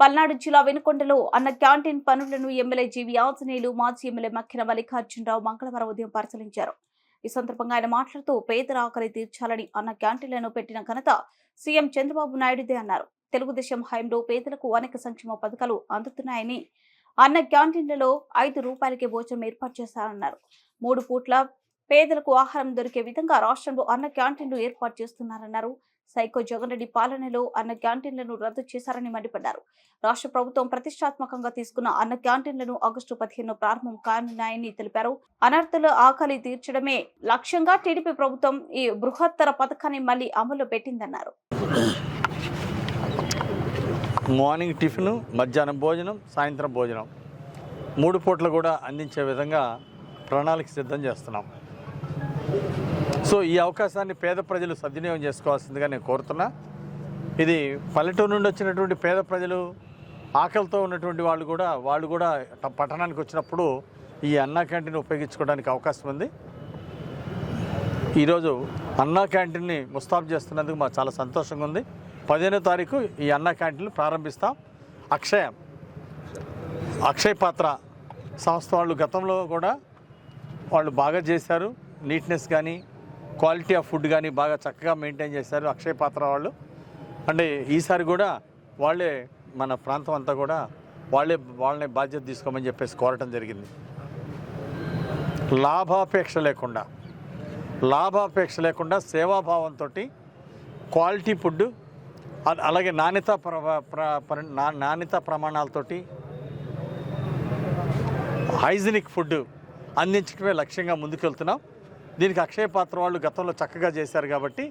పల్నాడు జిల్లా వినుకొండలో అన్న క్యాంటీన్ పనులను ఎమ్మెల్యే జీవి ఆంజనేయులు, మాజీ ఎమ్మెల్యే మక్కిన మల్లికార్జునరావు మంగళవారం ఉదయం పరిశీలించారు. ఈ సందర్భంగా ఆయన మాట్లాడుతూ పేదల ఆకలి తీర్చాలని అన్న క్యాంటీన్లను పెట్టిన ఘనత సీఎం చంద్రబాబు నాయుడుదే అన్నారు. తెలుగుదేశం హయాంలో పేదలకు అనేక సంక్షేమ పథకాలు అందుతున్నాయని, అన్న క్యాంటీన్లలో 5 రూపాయలకే భోజనం ఏర్పాటు చేశారన్నారు. 3 పూట్ల పేదలకు ఆహారం దొరికే విధంగా రాష్ట్రంలో అన్న క్యాంటీన్లు ఏర్పాటు చేస్తున్నారన్నారు. సైకో జగన్ రెడ్డి పాలనలో అన్న క్యాంటీన్లను రద్దు చేశారని మండిపడ్డారు. రాష్ట్ర ప్రభుత్వం ప్రతిష్టాత్మకంగా తీసుకున్న అన్న క్యాంటీన్లను ఆగస్టు 15 ప్రారంభం కానున్నాయని తెలిపారు. అనర్థుల ఆకలి తీర్చడమే లక్ష్యంగా టీడీపీ ప్రభుత్వం ఈ బృహత్తర పథకాన్ని మళ్లీ అమల్లో పెట్టిందన్నారు. మార్నింగ్ టిఫిన్, మధ్యాహ్నం భోజనం, సాయంత్రం భోజనం 3 పూటలు కూడా అందించే విధంగా ప్రణాళిక సిద్ధం చేస్తున్నాం. సో ఈ అవకాశాన్ని పేద ప్రజలు సద్వినియోగం చేసుకోవాల్సిందిగా నేను కోరుతున్నా. ఇది పల్లెటూరు నుండి వచ్చినటువంటి పేద ప్రజలు, ఆకలితో ఉన్నటువంటి వాళ్ళు కూడా పట్టణానికి వచ్చినప్పుడు ఈ అన్నా క్యాంటీన్ ఉపయోగించుకోవడానికి అవకాశం ఉంది. ఈరోజు అన్నా క్యాంటీన్ని ముస్తాబు చేస్తున్నందుకు మాకు చాలా సంతోషంగా ఉంది. 15వ తారీఖు ఈ అన్నా క్యాంటీన్లు ప్రారంభిస్తాం. అక్షయ్ పాత్ర సంస్థ వాళ్ళు గతంలో కూడా వాళ్ళు బాగా చేశారు. నీట్నెస్ కానీ, క్వాలిటీ ఆఫ్ ఫుడ్ కానీ బాగా చక్కగా మెయింటైన్ చేశారు అక్షయ్ పాత్ర వాళ్ళు. అంటే ఈసారి కూడా వాళ్ళే మన ప్రాంతం అంతా కూడా వాళ్ళనే బాధ్యత తీసుకోమని చెప్పేసి కోరటం జరిగింది. లాభాపేక్ష లేకుండా సేవాభావంతో క్వాలిటీ ఫుడ్, అలాగే నాణ్యత ప్రమాణాలతోటి హైజీనిక్ ఫుడ్ అందించడమే లక్ష్యంగా ముందుకెళ్తున్నాం. దీనికి అక్షయ పాత్ర వాళ్ళు గతంలో చక్కగా చేశారు కాబట్టి